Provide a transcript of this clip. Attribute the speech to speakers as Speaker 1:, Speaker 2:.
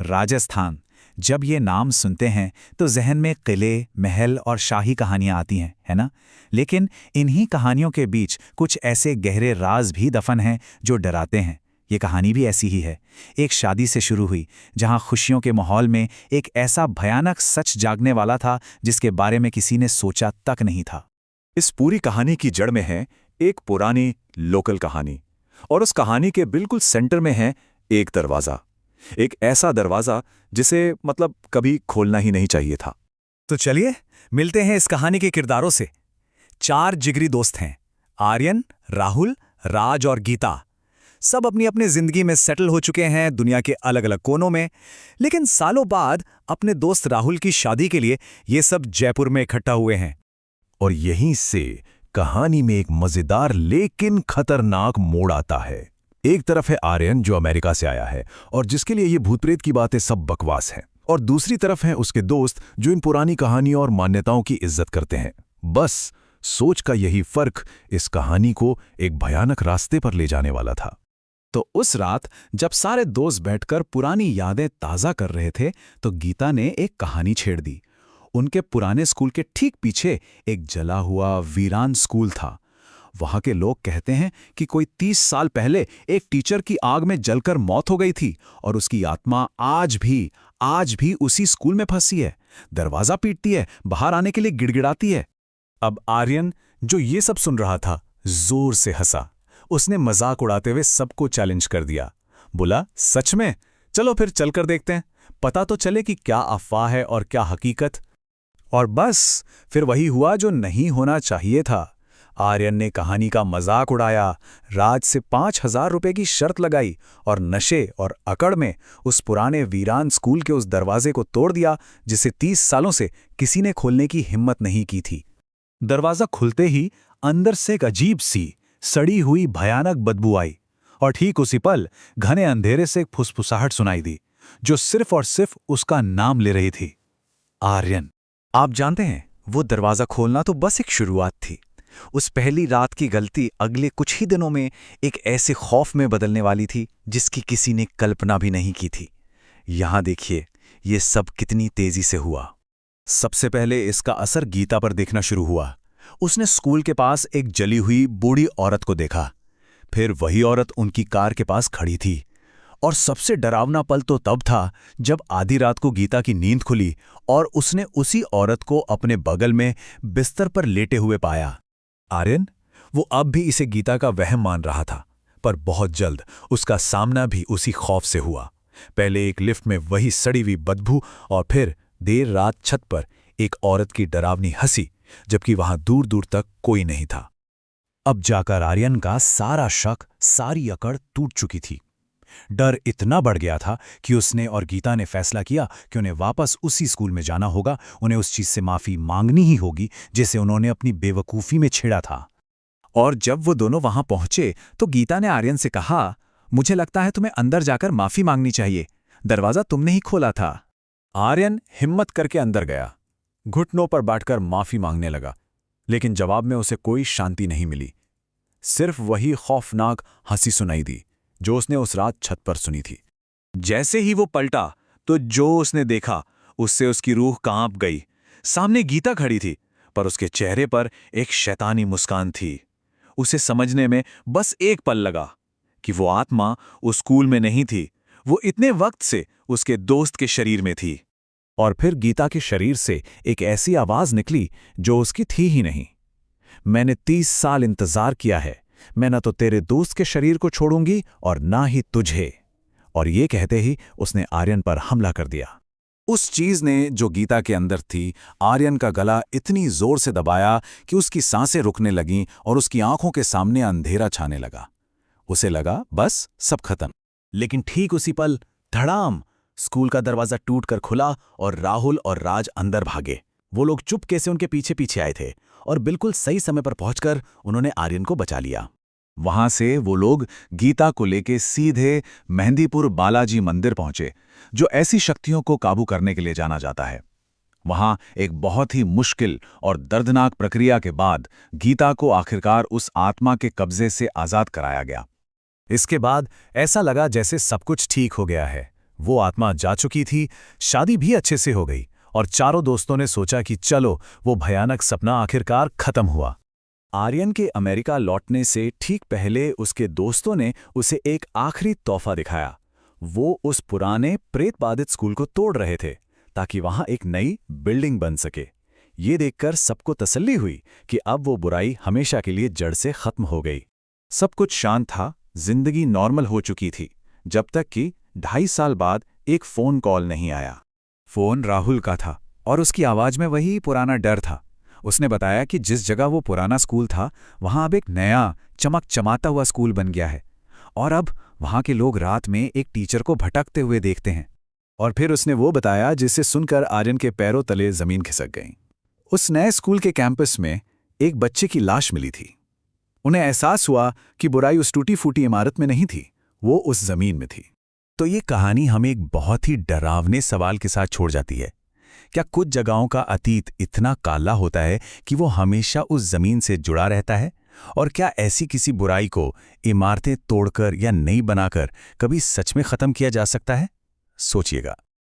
Speaker 1: राजस्थान। जब ये नाम सुनते हैं तो जहन में किले, महल और शाही कहानियां आती हैं, है ना? लेकिन इन्हीं कहानियों के बीच कुछ ऐसे गहरे राज भी दफन हैं जो डराते हैं। ये कहानी भी ऐसी ही है। एक शादी से शुरू हुई, जहां खुशियों के माहौल में एक ऐसा भयानक सच जागने वाला था जिसके बारे में किसी ने सोचा तक नहीं था।
Speaker 2: इस पूरी कहानी की जड़ में है एक पुरानी लोकल कहानी, और उस कहानी के बिल्कुल सेंटर में है एक दरवाजा। एक ऐसा दरवाजा जिसे कभी खोलना ही नहीं चाहिए था।
Speaker 1: तो चलिए मिलते हैं इस कहानी के किरदारों से। 4 जिगरी दोस्त हैं, आर्यन, राहुल, राज और गीता। सब अपनी अपनी जिंदगी में सेटल हो चुके हैं, दुनिया के अलग अलग कोनों में। लेकिन सालों बाद अपने दोस्त राहुल की शादी के लिए ये सब जयपुर में इकट्ठा हुए हैं।
Speaker 2: और यहीं से कहानी में एक मजेदार लेकिन खतरनाक मोड़ आता है। एक तरफ है आर्यन, जो अमेरिका से आया है और जिसके लिए ये भूत प्रेत की बातें सब बकवास हैं, और दूसरी तरफ हैं उसके दोस्त जो इन पुरानी कहानियों और मान्यताओं की इज्जत करते हैं। बस सोच का यही फर्क इस कहानी को एक भयानक रास्ते पर ले जाने वाला था।
Speaker 1: तो उस रात जब सारे दोस्त बैठकर पुरानी यादें ताज़ा कर रहे थे, तो गीता ने एक कहानी छेड़ दी। उनके पुराने स्कूल के ठीक पीछे एक जला हुआ वीरान स्कूल था। वहां के लोग कहते हैं कि कोई 30 साल पहले एक टीचर की आग में जलकर मौत हो गई थी और उसकी आत्मा आज भी उसी स्कूल में फंसी है। दरवाजा पीटती है, बाहर आने के लिए गिड़गिड़ाती है। अब आर्यन, जो ये सब सुन रहा था, जोर से हंसा। उसने मजाक उड़ाते हुए सबको चैलेंज कर दिया। बोला, सच में? चलो फिर चलकर देखते हैं, पता तो चले कि क्या अफवाह है और क्या हकीकत। और बस फिर वही हुआ जो नहीं होना चाहिए था। आर्यन ने कहानी का मजाक उड़ाया, राज से 5,000 रुपए की शर्त लगाई और नशे और अकड़ में उस पुराने वीरान स्कूल के उस दरवाजे को तोड़ दिया जिसे 30 सालों से किसी ने खोलने की हिम्मत नहीं की थी। दरवाजा खुलते ही अंदर से एक अजीब सी सड़ी हुई भयानक बदबू आई, और ठीक उसी पल घने अंधेरे से एक फुसफुसाहट सुनाई दी जो सिर्फ और सिर्फ उसका नाम ले रही थी, आर्यन। आप जानते हैं, वो दरवाजा खोलना तो बस एक शुरुआत थी। उस पहली रात की गलती अगले कुछ ही दिनों में एक ऐसे खौफ में बदलने वाली थी जिसकी किसी ने कल्पना भी नहीं की थी। यहां देखिए, ये सब कितनी तेजी से हुआ। सबसे पहले इसका असर गीता पर देखना शुरू हुआ। उसने स्कूल के पास एक जली हुई बूढ़ी औरत को देखा। फिर वही औरत उनकी कार के पास खड़ी थी। और सबसे डरावना पल तो तब था जब आधी रात को गीता की नींद खुली और उसने उसी औरत को अपने बगल में बिस्तर पर लेटे हुए पाया। आर्यन, वो अब भी इसे गीता का वहम मान रहा था, पर बहुत जल्द उसका सामना भी उसी खौफ से हुआ। पहले एक लिफ्ट में वही सड़ी हुई बदबू, और फिर देर रात छत पर एक औरत की डरावनी हंसी, जबकि वहां दूर दूर तक कोई नहीं था। अब जाकर आर्यन का सारा शक, सारी अकड़ टूट चुकी थी। डर इतना बढ़ गया था कि उसने और गीता ने फैसला किया कि उन्हें वापस उसी स्कूल में जाना होगा। उन्हें उस चीज से माफी मांगनी ही होगी जिसे उन्होंने अपनी बेवकूफी में छेड़ा था। और जब वो दोनों वहां पहुंचे तो गीता ने आर्यन से कहा, मुझे लगता है तुम्हें अंदर जाकर माफी मांगनी चाहिए, दरवाजा तुमने ही खोला था। आर्यन हिम्मत करके अंदर गया, घुटनों पर बैठकर माफी मांगने लगा, लेकिन जवाब में उसे कोई शांति नहीं मिली। सिर्फ वही खौफनाक हंसी सुनाई दी जो उसने उस रात छत पर सुनी थी। जैसे ही वो पलटा तो जो उसने देखा उससे उसकी रूह कांप गई। सामने गीता खड़ी थी, पर उसके चेहरे पर एक शैतानी मुस्कान थी। उसे समझने में बस एक पल लगा कि वो आत्मा उस स्कूल में नहीं थी, वो इतने वक्त से उसके दोस्त के शरीर में थी। और फिर गीता के शरीर से एक ऐसी आवाज निकली जो उसकी थी ही नहीं। मैंने 30 साल इंतजार किया है, मैं न तो तेरे दोस्त के शरीर को छोड़ूंगी और ना ही तुझे। और ये कहते ही उसने आर्यन पर हमला कर दिया। उस चीज ने जो गीता के अंदर थी, आर्यन का गला इतनी जोर से दबाया कि उसकी सांसें रुकने लगीं और उसकी आंखों के सामने अंधेरा छाने लगा। उसे लगा बस सब खत्म। लेकिन ठीक उसी पल धड़ाम, स्कूल का दरवाजा टूटकर खुला और राहुल और राज अंदर भागे। वो लोग चुपके से उनके पीछे पीछे आए थे और बिल्कुल सही समय पर पहुंचकर उन्होंने आर्यन को बचा लिया। वहां से वो लोग गीता को लेके सीधे मेहंदीपुर बालाजी मंदिर पहुंचे, जो ऐसी शक्तियों को काबू करने के लिए जाना जाता है। वहां एक बहुत ही मुश्किल और दर्दनाक प्रक्रिया के बाद गीता को आखिरकार उस आत्मा के कब्जे से आजाद कराया गया। इसके बाद ऐसा लगा जैसे सब कुछ ठीक हो गया है।
Speaker 2: वो आत्मा जा चुकी थी, शादी भी अच्छे से हो गई और चारों दोस्तों ने सोचा कि चलो वो भयानक सपना आखिरकार खत्म हुआ।
Speaker 1: आर्यन के अमेरिका लौटने से ठीक पहले उसके दोस्तों ने उसे एक आखिरी तोहफा दिखाया। वो उस पुराने प्रेत बाधित स्कूल को तोड़ रहे थे ताकि वहां एक नई बिल्डिंग बन सके। ये देखकर सबको तसल्ली हुई कि अब वो बुराई हमेशा के लिए जड़ से खत्म हो गई। सब कुछ शांत था, जिंदगी नॉर्मल हो चुकी थी, जब तक कि 2.5 साल बाद एक फोन कॉल नहीं आया। फोन राहुल का था और उसकी आवाज में वही पुराना डर था। उसने बताया कि जिस जगह वो पुराना स्कूल था वहां अब एक नया चमकचमाता हुआ स्कूल बन गया है और अब वहां के लोग रात में एक टीचर को भटकते हुए देखते हैं। और फिर उसने वो बताया जिसे सुनकर आर्यन के पैरों तले जमीन खिसक गई। उस नए स्कूल के कैंपस में एक बच्चे की लाश मिली थी। उन्हें एहसास हुआ कि बुराई उस टूटी फूटी इमारत में नहीं थी, वो उस जमीन में थी।
Speaker 2: तो ये कहानी हमें एक बहुत ही डरावने सवाल के साथ छोड़ जाती है। क्या कुछ जगहों का अतीत इतना काला होता है कि वो हमेशा उस जमीन से जुड़ा रहता है? और क्या ऐसी किसी बुराई को इमारतें तोड़कर या नई बनाकर कभी सच में खत्म किया जा सकता है? सोचिएगा।